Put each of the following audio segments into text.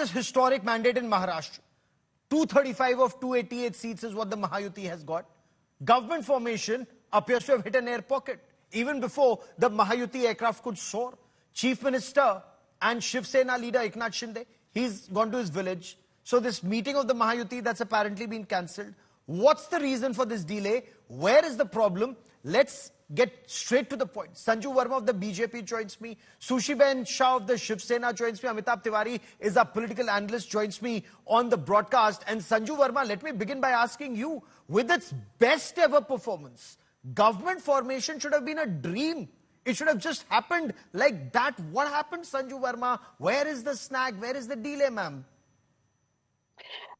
this historic mandate in Maharashtra. 235 of 288 seats is what the Mahayuti has got. Government formation appears to have hit an air pocket. Even before the Mahayuti aircraft could soar, Chief Minister and Shiv Sena leader Eknath Shinde, he's gone to his village. So this meeting of the Mahayuti that's apparently been cancelled. What's the reason for this delay? Where is the problem? Let's get straight to the point. Sanju Verma of the BJP joins me. Sushiben Shah of the Shiv Sena joins me. Amitabh Tiwari is our political analyst, joins me on the broadcast. And Sanju Verma, let me begin by asking you, with its best ever performance, government formation should have been a dream. It should have just happened like that. What happened, Sanju Verma? Where is the snag? Where is the delay, ma'am?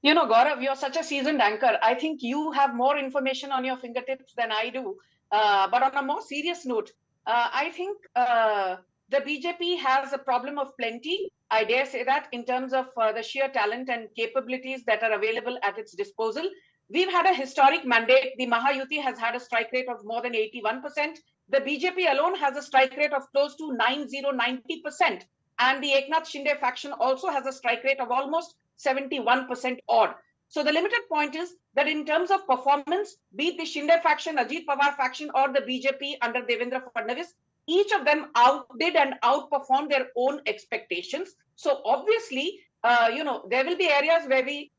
You know, Gaurav, you're such a seasoned anchor. I think you have more information on your fingertips than I do. But on a more serious note, I think the BJP has a problem of plenty. I dare say that in terms of the sheer talent and capabilities that are available at its disposal. We've had a historic mandate. The Mahayuti has had a strike rate of more than 81%. The BJP alone has a strike rate of close to 90%. And the Eknath Shinde faction also has a strike rate of almost 71% odd. So the limited point is that in terms of performance, be it the Shinde faction, Ajit Pawar faction, or the BJP under Devendra Fadnavis, each of them outdid and outperformed their own expectations. So obviously, there will be areas where we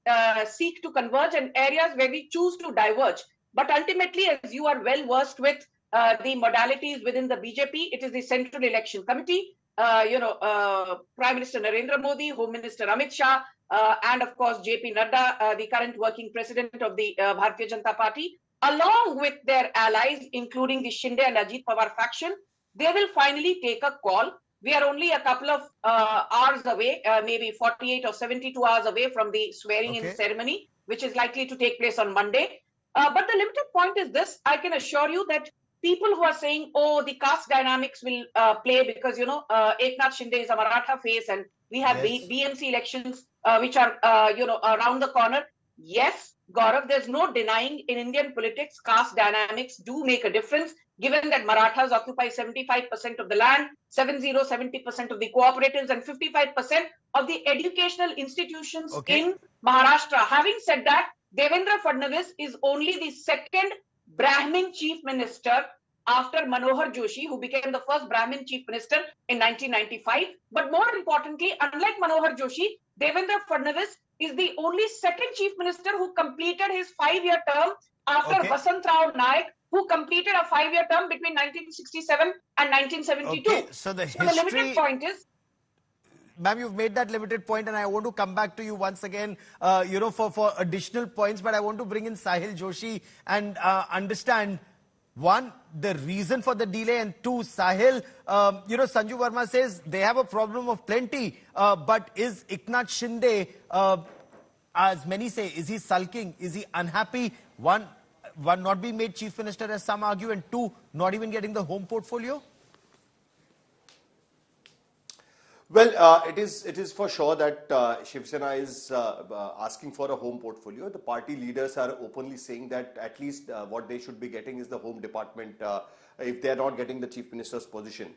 seek to converge and areas where we choose to diverge. But ultimately, as you are well versed with the modalities within the BJP, it is the Central Election Committee, Prime Minister Narendra Modi, Home Minister Amit Shah, and of course JP Nadda, the current working president of the Bharatiya Janata Party, along with their allies, including the Shinde and Ajit Pawar faction. They will finally take a call. We are only a couple of hours away, maybe 48 or 72 hours away from the swearing-in ceremony, which is likely to take place on Monday. But the limited point is this: I can assure you that people who are saying, oh, the caste dynamics will play because, Eknath Shinde is a Maratha face and we have BMC elections which are, around the corner. Yes, Gaurav, there's no denying in Indian politics, caste dynamics do make a difference, given that Marathas occupy 75% of the land, 70% of the cooperatives, and 55% of the educational institutions in Maharashtra. Having said that, Devendra Fadnavis is only the second Brahmin chief minister after Manohar Joshi, who became the first Brahmin chief minister in 1995. But more importantly, unlike Manohar Joshi, Devendra Fadnavis is the only second chief minister who completed his 5-year term after Vasant Rao Naik, who completed a 5-year term between 1967 and 1972. So the limited point is, ma'am, you've made that limited point, and I want to come back to you once again, for additional points. But I want to bring in Sahil Joshi and understand, one, the reason for the delay, and two, Sahil, Sanju Verma says they have a problem of plenty, but is Eknath Shinde, as many say, is he sulking? Is he unhappy? One, not being made chief minister, as some argue, and two, not even getting the home portfolio? Well, it is for sure that Shiv Sena is asking for a home portfolio. The party leaders are openly saying that at least what they should be getting is the home department if they are not getting the chief minister's position.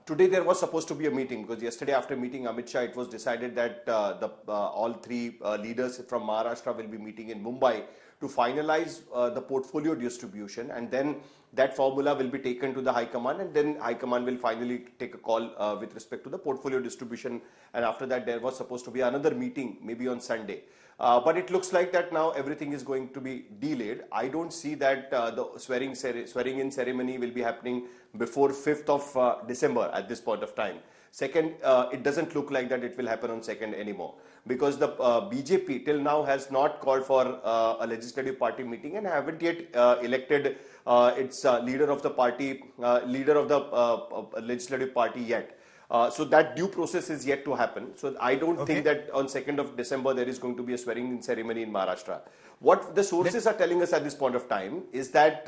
Today there was supposed to be a meeting, because yesterday after meeting Amit Shah, it was decided that all three leaders from Maharashtra will be meeting in Mumbai to finalize the portfolio distribution, and then that formula will be taken to the High Command, and then High Command will finally take a call with respect to the portfolio distribution. And after that, there was supposed to be another meeting, maybe on Sunday. But it looks like that now everything is going to be delayed. I don't see that the swearing-in ceremony will be happening before 5th of December at this point of time. Second, it doesn't look like that it will happen on 2nd anymore, because the BJP till now has not called for a legislative party meeting and haven't yet elected its leader of the party, leader of the legislative party yet. So that due process is yet to happen. So I don't think that on 2nd of December there is going to be a swearing-in ceremony in Maharashtra. What the sources are telling us at this point of time is that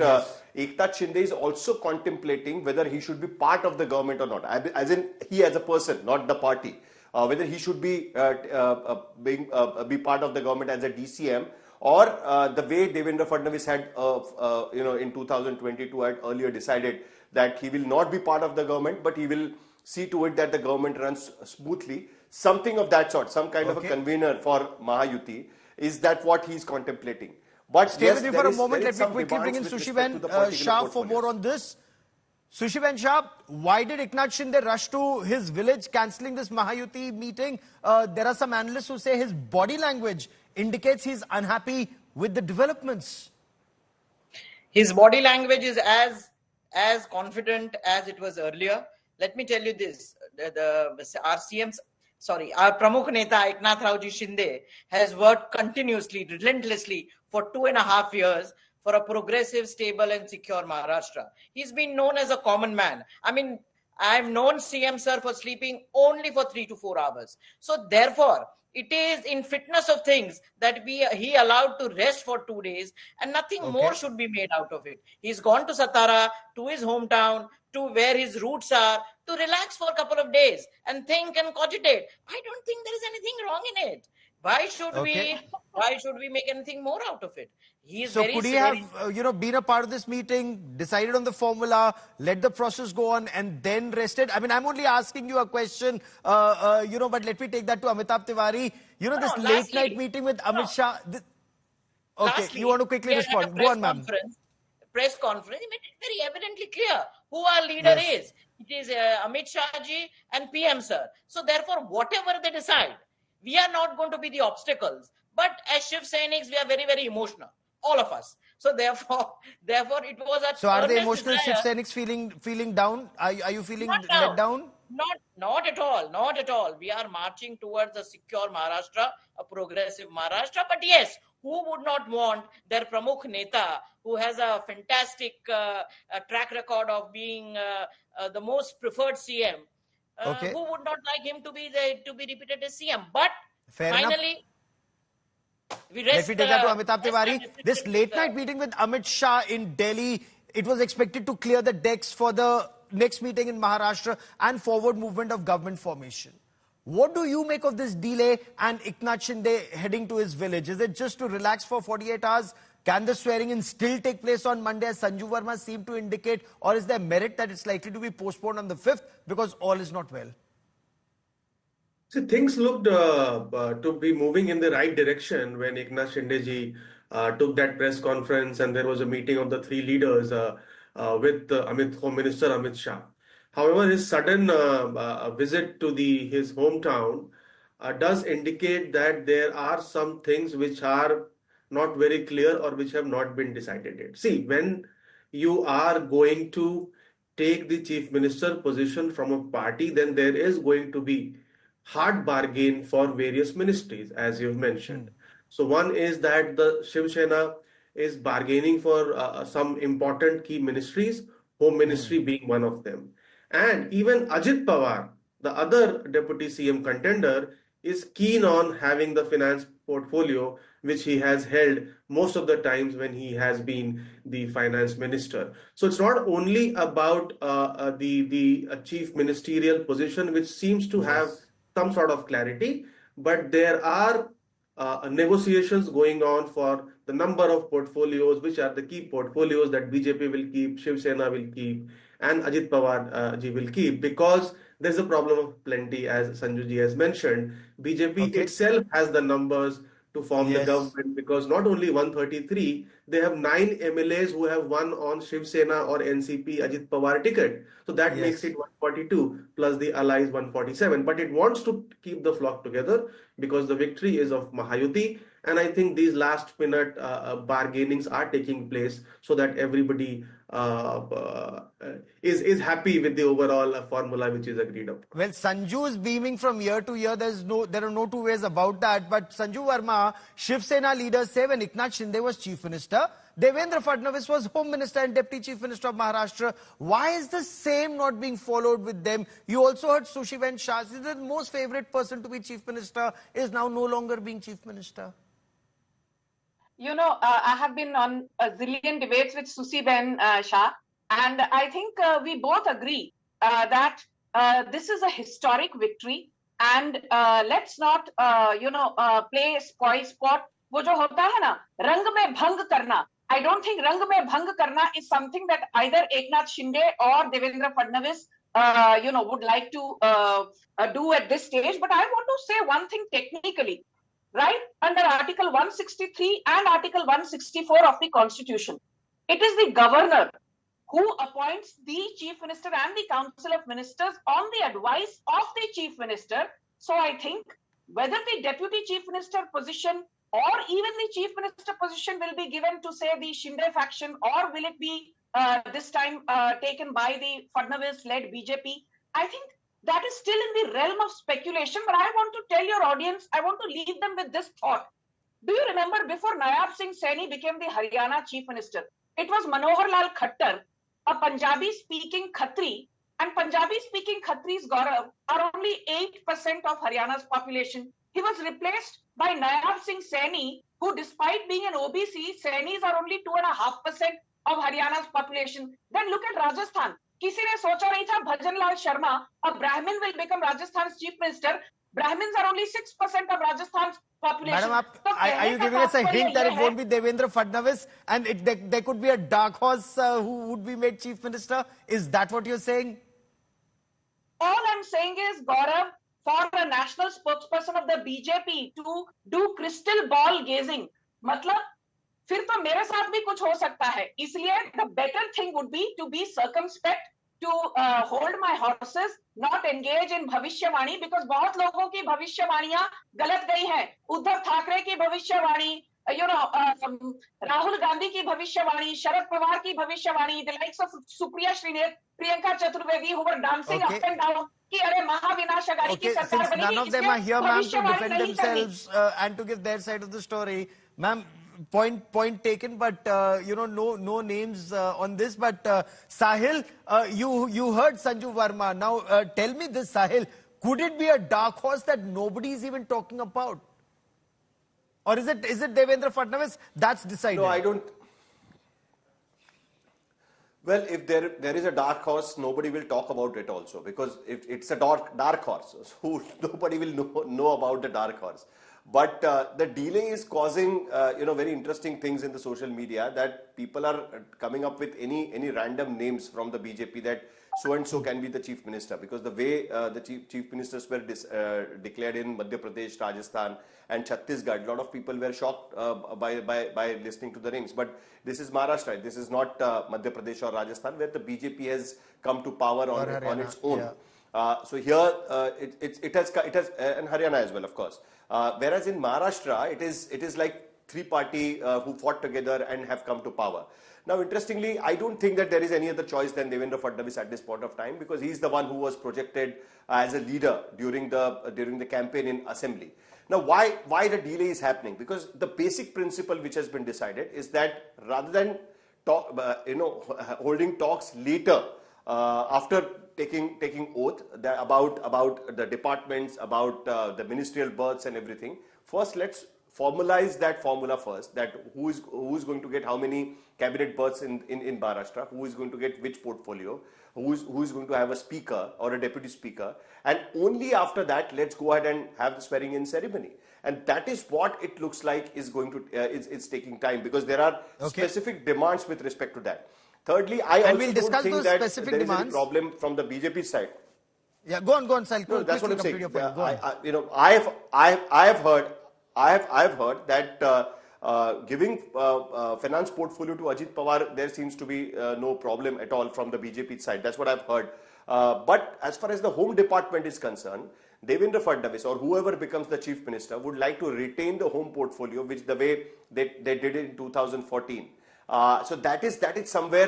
Eknath Shinde is also contemplating whether he should be part of the government or not, as in he as a person, not the party. Whether he should be part of the government as a DCM, or the way Devendra Fadnavis had, in 2022 had earlier decided that he will not be part of the government, but he will see to it that the government runs smoothly. something of that sort, some kind of a Okay. convener for Mahayuti. Is that what he's contemplating? But Stay yes, with me there for a is, moment. there is Let me some quickly bring demands in with respect to the particular Shah for more portfolios. on this. Sushiben Shah, why did Eknath Shinde rush to his village cancelling this Mahayuti meeting? There are some analysts who say his body language indicates he's unhappy with the developments. His body language is as confident as it was earlier. Let me tell you this: our our Pramukh Neta Eknath Raoji Shinde has worked continuously, relentlessly for 2.5 years for a progressive, stable, and secure Maharashtra. He's been known as a common man. I mean, I've known CM sir for sleeping only for 3 to 4 hours. So therefore, it is in fitness of things that he allowed to rest for 2 days, and nothing more should be made out of it. He's gone to Satara, to his hometown, to where his roots are, to relax for a couple of days and think and cogitate. I don't think there is anything wrong in it. Why should we make anything more out of it? He is So very, could he very, have, been a part of this meeting, decided on the formula, let the process go on, and then rested? I mean, I'm only asking you a question, but let me take that to Amitabh Tiwari. This late night meeting with Amit Shah. Okay, lastly, you want to quickly we had respond? a Go on, ma'am. Press conference, he made it very evidently clear who our leader is. It is Amit Shah ji and PM sir. So therefore, whatever they decide, we are not going to be the obstacles. But as Shiv Sainiks, we are very, very emotional, all of us. So therefore, it was a So are the earnest emotional Shiv desire. Sainiks feeling down? Are you feeling Not let down. down? Not at all. Not at all. We are marching towards a secure Maharashtra, a progressive Maharashtra. But yes, who would not want their Pramukh Neta, who has a fantastic track record of being the most preferred CM, who would not like him to be repeated as CM? But Fair finally, enough. Let me take that to Amitabh Tiwari. This late night meeting with Amit Shah in Delhi, it was expected to clear the decks for the next meeting in Maharashtra and forward movement of government formation. What do you make of this delay and Eknath Shinde heading to his village? Is it just to relax for 48 hours? Can the swearing in still take place on Monday, as Sanju Verma seemed to indicate? Or is there merit that it's likely to be postponed on the 5th because all is not well? See, things looked to be moving in the right direction when Eknath Shinde ji took that press conference and there was a meeting of the three leaders with Home Minister Amit Shah. However, his sudden visit to his hometown does indicate that there are some things which are not very clear or which have not been decided yet. See, when you are going to take the chief minister position from a party, then there is going to be hard bargain for various ministries, as you've mentioned. So one is that the Shiv Sena is bargaining for some important key ministries, Home Ministry being one of them. And even Ajit Pawar, the other deputy CM contender, is keen on having the finance portfolio which he has held most of the times when he has been the finance minister. So it's not only about the chief ministerial position, which seems to have some sort of clarity, but there are negotiations going on for the number of portfolios, which are the key portfolios that BJP will keep, Shiv Sena will keep, and Ajit Pawar ji will keep, because there's a problem of plenty, as Sanju ji has mentioned. BJP itself has the numbers to form the government, because not only 133, they have 9 MLAs who have won on Shiv Sena or NCP Ajit Pawar ticket. So that makes it 142 plus the allies 147. But it wants to keep the flock together because the victory is of Mahayuti. And I think these last minute bargainings are taking place so that everybody is happy with the overall formula which is agreed upon. Well, Sanju is beaming from year to year. There are no two ways about that. But Sanju Verma, Shiv Sena leaders say when Eknath Shinde was chief minister, Devendra Fadnavis was home minister and deputy chief minister of Maharashtra. Why is the same not being followed with them? You also heard Sushiben Shah, the most favorite person to be chief minister, is now no longer being chief minister. I have been on a zillion debates with Sushiben Shah, and I think we both agree that this is a historic victory, and let's not, play spoil sport. वो जो होता है ना, रंग में भंग करना. I don't think रंग में भंग करना is something that either Eknath Shinde or Devendra Fadnavis would like to do at this stage. But I want to say one thing technically, right? Under Article 163 and Article 164 of the Constitution, it is the governor who appoints the chief minister and the council of ministers on the advice of the chief minister. So I think whether the deputy chief minister position or even the chief minister position will be given to, say, the Shinde faction, or will it be this time taken by the Fadnavis-led BJP, I think that is still in the realm of speculation. But I want to tell your audience, I want to leave them with this thought. Do you remember before Nayab Singh Saini became the Haryana chief minister, it was Manohar Lal Khattar, a Punjabi-speaking Khatri, and Punjabi-speaking Khatris, Gaurav, are only 8% of Haryana's population. He was replaced by Nayab Singh Saini, who, despite being an OBC, Sainis are only 2.5% of Haryana's population. Then look at Rajasthan. किसी ने सोचा नहीं था Bhajanlal Sharma, a Brahmin, will become Rajasthan's chief minister. Brahmins are only 6% of Rajasthan's population. Madam, are you giving us a hint that it won't be Devendra Fadnavis and there could be a dark horse who would be made chief minister? Is that what you're saying? All I'm saying is, Gaurav, for a national spokesperson of the BJP to do crystal ball gazing, मतलब फिर तो मेरे साथ भी कुछ हो सकता है. इसलिए the better thing would be to be circumspect, to hold my horses, not engage in भविष्यवाणी, because बहुत लोगों की भविष्यवाणियां गलत गई हैं. उद्धव ठाकरे की भविष्यवाणी, राहुल गांधी की भविष्यवाणी, शरद पवार की भविष्यवाणी, the likes of Supriya Shrinesh, Priyanka Chaturvedi, who were dancing up and down कि अरे महाविनाशकारी की सरकार बनेगी. None of them are here, ma'am, to defend themselves and to give their side of the story. Ma'am, point taken, but no names on this. But Sahil, you heard Sanju Verma. Now tell me this, Sahil, could it be a dark horse that nobody is even talking about? Or is it Devendra Fadnavis? That's decided. No, I don't. Well, if there is a dark horse, nobody will talk about it also, because if it's a dark horse, nobody will know about the dark horse. But the delay is causing very interesting things in the social media, that people are coming up with any random names from the BJP that so and so can be the chief minister, because the way the chief ministers were declared in Madhya Pradesh, Rajasthan and Chhattisgarh, a lot of people were shocked by listening to the names. But this is Maharashtra, this is not Madhya Pradesh or Rajasthan, where the BJP has come to power on its own. Yeah. So here it has and Haryana as well, of course. Whereas in Maharashtra, it is like three party who fought together and have come to power. Now, interestingly, I don't think that there is any other choice than Devendra Fadnavis at this point of time, because he is the one who was projected as a leader during the campaign in Assembly. Now, why the delay is happening? Because the basic principle which has been decided is that rather than holding talks later after taking oath about the departments, about the ministerial berths and everything, first let's formalize that formula first, that who is going to get how many cabinet berths in Maharashtra, who is going to get which portfolio, who is going to have a speaker or a deputy speaker, and only after that let's go ahead and have the swearing in ceremony. And that is what it looks like is going to it's taking time, because there are specific demands with respect to that. Thirdly, I also don't think that there is any problem from the BJP side. Yeah, go on, Sal. No, that's what I'm saying. I have heard that giving finance portfolio to Ajit Pawar, there seems to be no problem at all from the BJP side. That's what I've heard. But as far as the home department is concerned, Devendra Fadnavis or whoever becomes the chief minister would like to retain the home portfolio, which the way they did it in 2014. So that is somewhere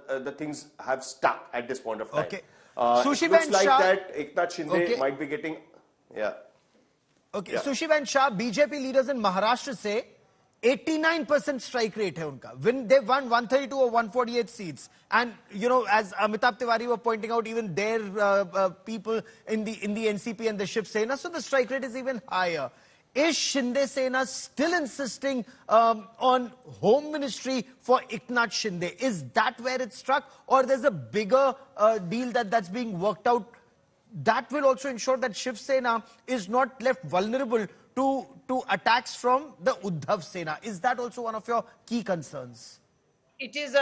the things have stuck at this point of time. Okay. It looks like that Eknath Shinde might be getting, yeah. Okay, yeah. Sushivan Shah, BJP leaders in Maharashtra say 89% strike rate hai unka. They've won 132 or 148 seats. And, as Amitabh Tiwari were pointing out, even their people in the NCP and the Shiv Sena, so the strike rate is even higher. Is Shinde Sena still insisting on home ministry for Eknath Shinde? Is that where it struck? Or there's a bigger deal that's being worked out that will also ensure that Shiv Sena is not left vulnerable to attacks from the Uddhav Sena? Is that also one of your key concerns? It is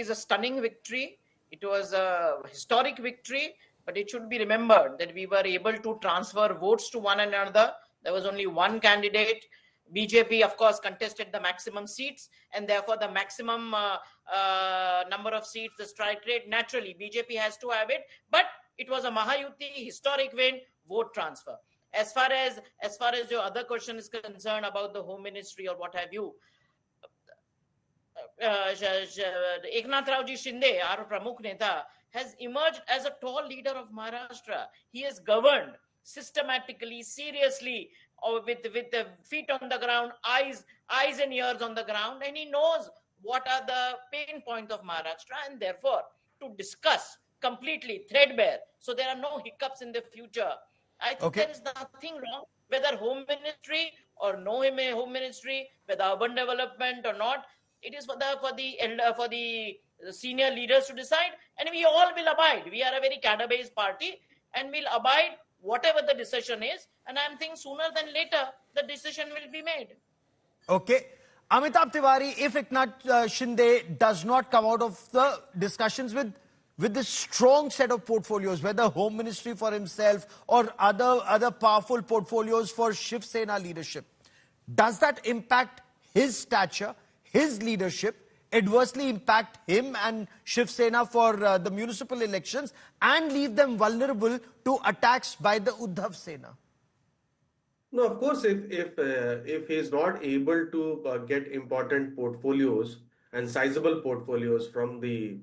a stunning victory It was a historic victory, but it should be remembered that we were able to transfer votes to one another. There was only one candidate. BJP, of course, contested the maximum seats, and therefore the maximum number of seats, the strike rate, naturally, BJP has to have it. But it was a Mahayuti historic win, vote transfer. As far as your other question is concerned about the Home Ministry or what have you, Eknath Raoji Shinde, our Pramukh Neta, has emerged as a tall leader of Maharashtra. He has governed systematically, seriously, or with the feet on the ground, eyes and ears on the ground, and he knows what are the pain points of Maharashtra, and therefore to discuss completely threadbare, so there are no hiccups in the future. I think there is nothing wrong whether Home Ministry or no Home Ministry, whether urban development or not. It is for the senior leaders to decide, and we all will abide. We are a very cadre-based party, and we'll abide whatever the decision is. And I'm thinking sooner than later the decision will be made. Okay. Amitabh Tiwari, if Eknath Shinde does not come out of the discussions with this strong set of portfolios, whether Home Ministry for himself or other powerful portfolios for Shiv Sena leadership, does that impact his stature, his leadership, adversely impact him and Shiv Sena for the municipal elections and leave them vulnerable to attacks by the Uddhav Sena? No, of course, if he is not able to get important portfolios and sizable portfolios from the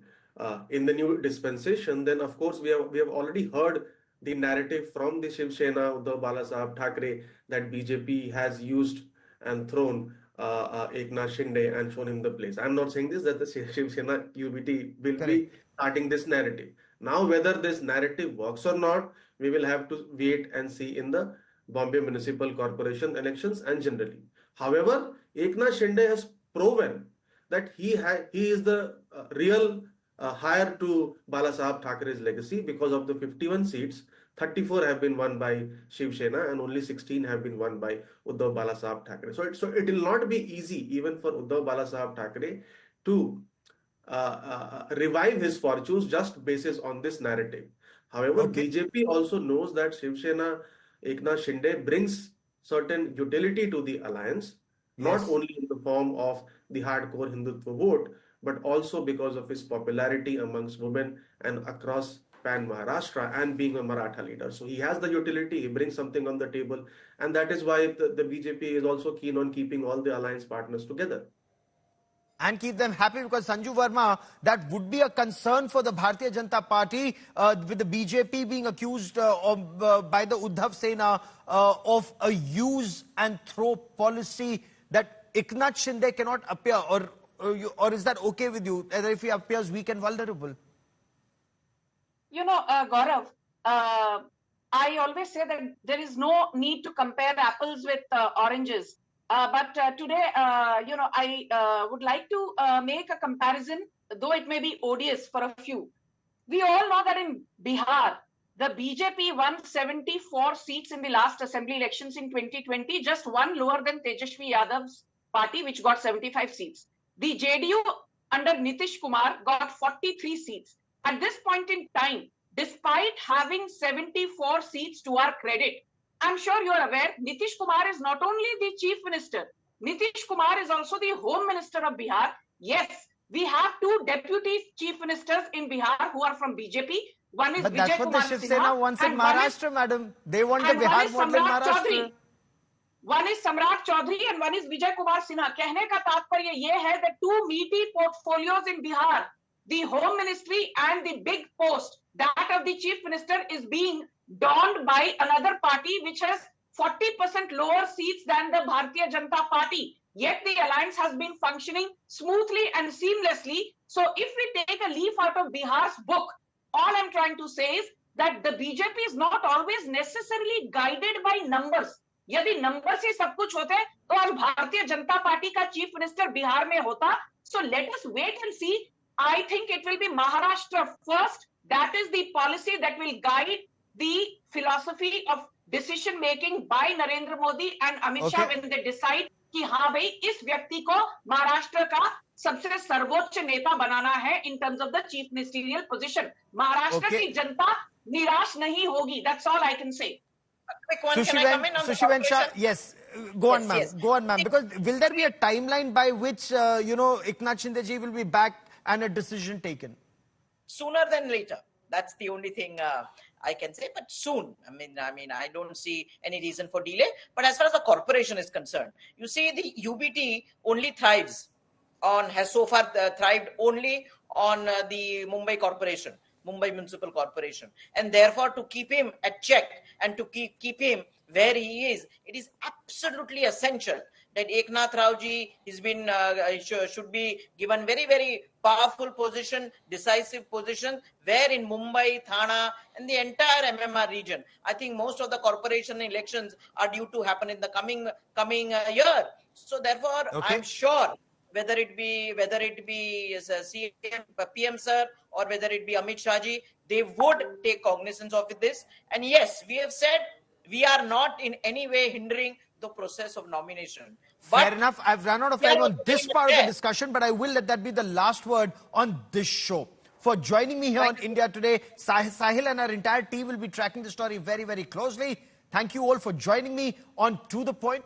in the new dispensation, then of course we have already heard the narrative from the Shiv Sena, Uddhav Balasaheb Thackeray, that BJP has used and thrown Eknath Shinde and shown him the place. I'm not saying this, that the Shiv Sena UBT will be starting this narrative. Now, whether this narrative works or not, we will have to wait and see in the Bombay Municipal Corporation elections and generally. However, Eknath Shinde has proven that he is the real heir to Balasaheb Thackeray's legacy, because of the 51 seats, 34 have been won by Shiv Sena and only 16 have been won by Uddhav Balasaheb Thackeray. So it will not be easy even for Uddhav Balasaheb Thackeray to revive his fortunes just basis on this narrative. However, BJP also knows that Shiv Sena, Eknath Shinde brings certain utility to the alliance, not only in the form of the hardcore Hindutva vote, but also because of his popularity amongst women and across pan Maharashtra and being a Maratha leader. So he has the utility, he brings something on the table, and that is why the BJP is also keen on keeping all the alliance partners together. And keep them happy, because Sanju Verma, that would be a concern for the Bharatiya Janata Party, with the BJP being accused by the Uddhav Sena of a use and throw policy, that Eknath Shinde cannot appear, or is that okay with you, that if he appears weak and vulnerable? You know, Gaurav, I always say that there is no need to compare apples with oranges. But today, I would like to make a comparison, though it may be odious for a few. We all know that in Bihar, the BJP won 74 seats in the last assembly elections in 2020, just one lower than Tejashwi Yadav's party, which got 75 seats. The JDU under Nitish Kumar got 43 seats. At this point in time, despite having 74 seats to our credit, I'm sure you are aware, Nitish Kumar is not only the chief minister, Nitish Kumar is also the home minister of Bihar. Yes, we have two deputy chief ministers in Bihar who are from BJP. One is but Vijay that's what Kumar the Shiv Sinha, Sena wants in Maharashtra, madam. They want the Bihar model in Maharashtra. One is Samrat Chaudhary and one is Vijay Kumar Sinha. कहने का तात्पर्य ये है that two meaty portfolios in Bihar, the home ministry and the big post, that of the chief minister, is being donned by another party which has 40% lower seats than the Bharatiya Janata Party. Yet the alliance has been functioning smoothly and seamlessly. So if we take a leaf out of Bihar's book, all I'm trying to say is that the BJP is not always necessarily guided by numbers. यदि number से सब कुछ होते तो आज Bharatiya Janata party का chief minister Bihar में होता. So let us wait and see. I think it will be Maharashtra first. That is the policy that will guide the philosophy of decision making by Narendra Modi and Amit Shah when they decide कि हाँ भाई इस व्यक्ति को महाराष्ट्र का सबसे सर्वोच्च नेता बनाना है in terms of the chief ministerial position. Maharashtra की जनता निराश नहीं होगी. That's all I can say. Quick one, can I come in on the Sushivan Shah, corporation? yes, go on, Yes, ma'am. yes. Go on, ma'am. Because will there be a timeline by which Eknath Shindeji will be back and a decision taken? Sooner than later. That's the only thing I can say. But soon. I mean, I don't see any reason for delay. But as far as the corporation is concerned, you see, the UBT only has so far thrived only on the Mumbai Corporation. Mumbai Municipal Corporation, and therefore to keep him at check and to keep him where he is, it is absolutely essential that Eknath Raoji should be given very, very powerful position, decisive position, where in Mumbai, Thane, and the entire MMR region. I think most of the corporation elections are due to happen in the coming year. So therefore, I'm sure whether it be CM, PM sir, or whether it be Amit Shah ji, they would take cognizance of this. And yes, we have said we are not in any way hindering the process of nomination. Fair enough. I've run out of time on this part of the discussion, but I will let that be the last word on this show. For joining me here on India Today, Sahil and our entire team will be tracking the story very, very closely. Thank you all for joining me on To The Point.